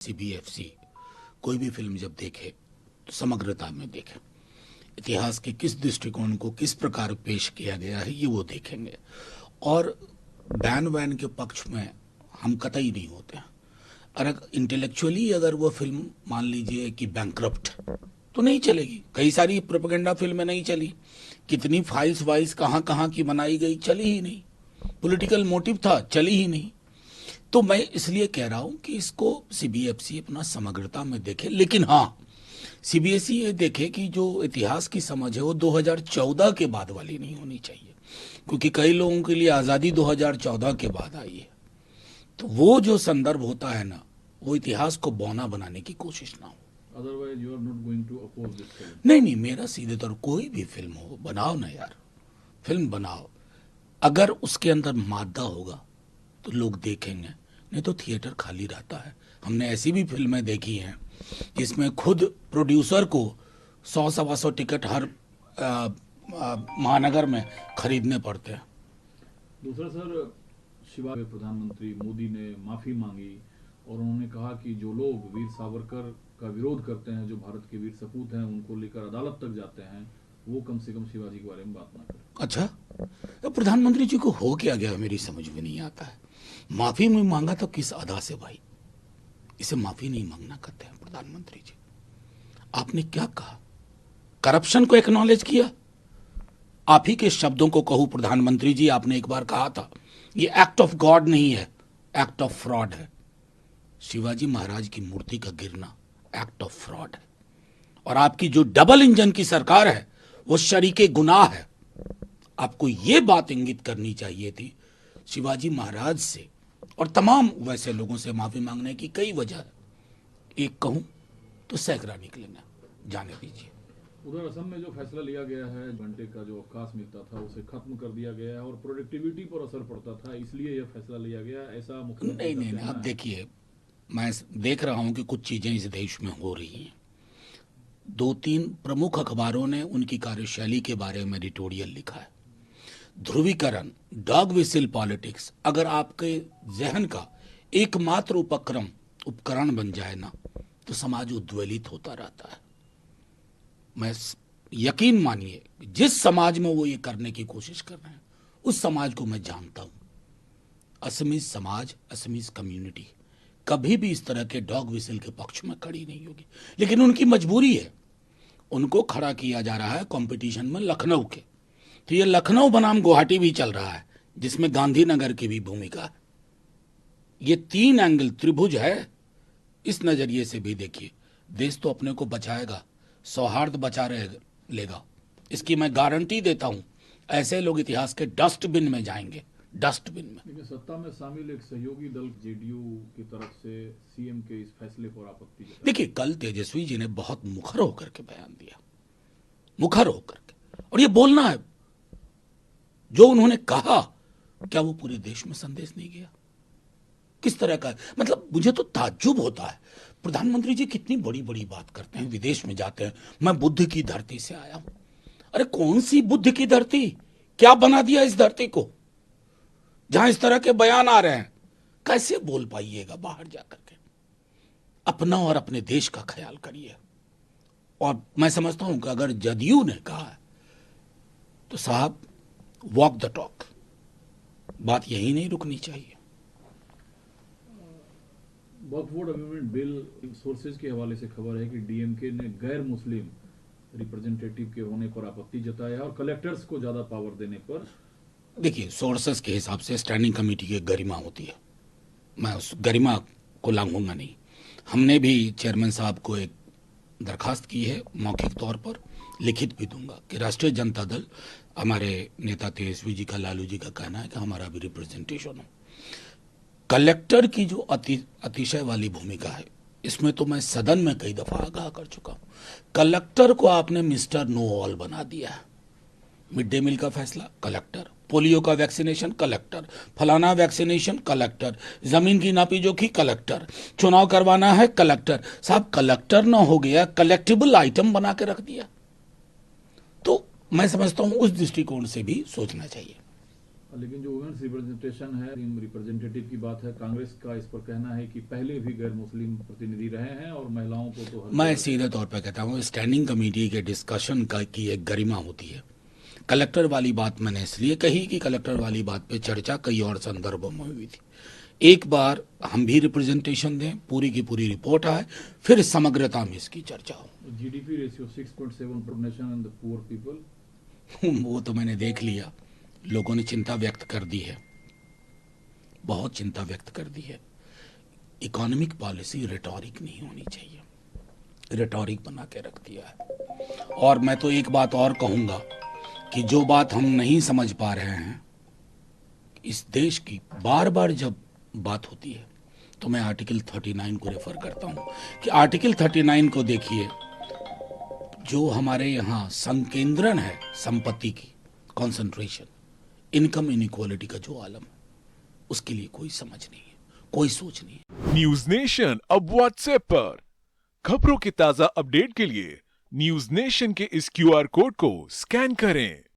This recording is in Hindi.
सीबीएफसी कोई भी फिल्म जब देखे तो समग्रता में देखे, इतिहास के किस दृष्टिकोण को किस प्रकार पेश किया गया है ये वो देखेंगे। और बैन वैन के पक्ष में हम कतई नहीं होते हैं। अगर इंटेलेक्चुअली अगर वो फिल्म मान लीजिए कि बैंकरप्ट तो नहीं चलेगी। कई सारी प्रोपेगेंडा फिल्में नहीं चली, कितनी फाइल्स वाइल्स कहाँ कहाँ की बनाई गई, चली ही नहीं। पॉलिटिकल मोटिव था, चली ही नहीं। तो मैं इसलिए कह रहा हूं कि इसको सीबीएफसी अपना समग्रता में देखे। लेकिन हाँ, सीबीएसई ये देखे कि जो इतिहास की समझ है वो 2014 के बाद वाली नहीं होनी चाहिए, क्योंकि कई लोगों के लिए आज़ादी 2014 के बाद आई है। तो वो जो संदर्भ होता है ना, वो इतिहास को बौना बनाने की कोशिश ना हो। Otherwise, you are not going to oppose this film. नहीं, मेरा सीधे तौर कोई भी फिल्म हो बनाओ ना यार, फिल्म बनाओ। अगर उसके अंदर मादा होगा तो लोग देखेंगे, नहीं तो थिएटर खाली रहता है। हमने ऐसी भी फिल्में देखी हैं जिसमें खुद प्रोड्यूसर को 100-125 टिकट हर महानगर में खरीदने पड़ते हैं। दूसरा सर, शिवा प्रधानमंत्री मोदी ने माफी मांगी और उन्होंने कहा कि जो लोग वीर सावरकर का विरोध करते हैं, जो भारत के वीर सपूत हैं, उनको लेकर अदालत तक जाते हैं, वो कम से कम शिवाजी के बारे में बात ना करें। अच्छा, तो प्रधानमंत्री जी को हो क्या गया मेरी समझ में नहीं आता है। माफी में मांगा तो किस अदा से भाई? इसे माफी नहीं मांगना कहते हैं प्रधानमंत्री जी। आपने क्या कहा? करप्शन को एक्नॉलेज किया। आप ही के शब्दों को कहूं प्रधानमंत्री जी, आपने एक बार कहा था ये एक्ट ऑफ गॉड नहीं है, एक्ट ऑफ फ्रॉड है। शिवाजी महाराज की मूर्ति का गिरना एक्ट ऑफ फ्रॉड है। और आपकी जो डबल इंजन की सरकार है वो शरीके गुनाह है। आपको ये बात इंगित करनी चाहिए थी। शिवाजी महाराज से और तमाम वैसे लोगों से माफी मांगने की कई वजह है, एक कहूं तो सैकड़ा निकलेंगे, जाने दीजिए। उधर असम में जो फैसला लिया गया है, घंटे का जो अवकाश मिलता था उसे खत्म कर दिया गया है और प्रोडक्टिविटी पर असर पड़ता था, इसलिए यह फैसला लिया गया, ऐसा मुख्यमंत्री नहीं, अब देखिए, मैं देख रहा हूं कि कुछ चीजें इस देश में हो रही हैं। 2-3 प्रमुख अखबारों ने उनकी कार्यशैली के बारे में एडिटोरियल लिखा है। ध्रुवीकरण, डॉग विसिल पॉलिटिक्स अगर आपके जहन का एकमात्र उपकरण बन जाए ना, तो समाज उद्वेलित होता रहता है। मैं यकीन मानिए, जिस समाज में वो ये करने की कोशिश कर रहे हैं उस समाज को मैं जानता हूं। असमीज समाज, असमीज कम्युनिटी कभी भी इस तरह के डॉग विसिल के पक्ष में खड़ी नहीं होगी। लेकिन उनकी मजबूरी है, उनको खड़ा किया जा रहा है कंपटीशन में लखनऊ के। तो ये लखनऊ बनाम गुवाहाटी भी चल रहा है, जिसमें गांधीनगर की भी भूमिका है। ये 3 एंगल त्रिभुज है। इस नजरिए से भी देखिए, देश तो अपने को बचाएगा, सौहार्द बचा लेगा, इसकी मैं गारंटी देता हूं। ऐसे लोग इतिहास के डस्टबिन में जाएंगे, डस्टबिन में। लेकिन सत्ता में शामिल एक सहयोगी दल जेडीयू की तरफ से सीएम के इस फैसले पर आपत्ति जताई। देखिए, कल तेजस्वी जी ने बहुत मुखर होकर के बयान दिया, मुखर होकर के, और ये बोलना है जो उन्होंने कहा, क्या वो पूरे देश में संदेश नहीं गया? किस तरह का, मतलब मुझे तो ताज्जुब होता है। प्रधानमंत्री जी कितनी बड़ी बड़ी बात करते हैं, विदेश में जाते हैं, मैं बुद्ध की धरती से आया हूं। अरे कौन सी बुद्ध की धरती? क्या बना दिया इस धरती को जहां इस तरह के बयान आ रहे हैं? कैसे बोल पाइएगा बाहर जाकर के? अपना और अपने देश का ख्याल करिए। और मैं समझता हूं कि अगर जदयू ने कहा है तो साहब, वॉक द टॉक, बात यही नहीं रुकनी चाहिए। वक्फ बोर्ड अमेंडमेंट बिल सोर्सेज के हवाले से खबर है कि डीएमके ने गैर मुस्लिम रिप्रेजेंटेटिव के होने पर आपत्ति जताया है और कलेक्टर्स को ज्यादा पावर देने पर। देखिए, सोर्सेस के हिसाब से स्टैंडिंग कमेटी की गरिमा होती है, मैं उस गरिमा को लांघूंगा नहीं। हमने भी चेयरमैन साहब को एक दरखास्त की है, मौखिक तौर पर, लिखित भी दूंगा, कि राष्ट्रीय जनता दल, हमारे नेता तेजस्वी जी का, लालू जी का कहना है कि हमारा भी रिप्रेजेंटेशन हो। कलेक्टर की जो अतिशय वाली भूमिका है, इसमें तो मैं सदन में कई दफा आगाह कर चुका हूं। कलेक्टर को आपने मिस्टर नो ऑल बना दिया है। मिड डे मील का फैसला कलेक्टर, पोलियो का वैक्सीनेशन कलेक्टर, फलाना वैक्सीनेशन कलेक्टर, जमीन की नापी-जोखी कलेक्टर, चुनाव करवाना है कलेक्टर। साहब, कलेक्टर ना हो गया, कलेक्टिबल आइटम बना के रख दिया। तो मैं समझता हूं उस दृष्टिकोण से भी सोचना चाहिए। लेकिन जो वुमेन्स रिप्रेजेंटेशन है, रिप्रेजेंटेटिव की बात है, कांग्रेस का इस पर कहना है कि पहले भी गैर मुस्लिम प्रतिनिधि रहे हैं और महिलाओं को तो मैं सीधे तौर पर कहता हूँ स्टैंडिंग कमेटी के डिस्कशन का की एक गरिमा होती है। कलेक्टर वाली बात मैंने इसलिए कही कि कलेक्टर वाली बात पे चर्चा कई और संदर्भों में हुई थी। एक बार हम भी रिप्रेजेंटेशन दें, पूरी की पूरी रिपोर्ट आए, फिर समग्रता में इसकी चर्चा हो। GDP ratio 6.7 for nation and the poor people, वो तो मैंने देख लिया, लोगों ने चिंता व्यक्त कर दी है, बहुत चिंता व्यक्त कर दी है। इकोनॉमिक पॉलिसी रेटोरिक नहीं होनी चाहिए, रेटोरिक बना के रख दिया है। और मैं तो एक बात और कहूंगा कि जो बात हम नहीं समझ पा रहे हैं इस देश की, बार बार जब बात होती है तो मैं आर्टिकल 39 को रेफर करता हूं कि आर्टिकल 39 को देखिए, जो हमारे यहाँ संकेंद्रण है संपत्ति की, कॉन्सेंट्रेशन, इनकम इनइक्वालिटी का जो आलम है, उसके लिए कोई समझ नहीं है, कोई सोच नहीं है। न्यूज नेशन अब व्हाट्सएप पर खबरों के ताजा अपडेट के लिए न्यूज नेशन के इस क्यूआर कोड को स्कैन करें।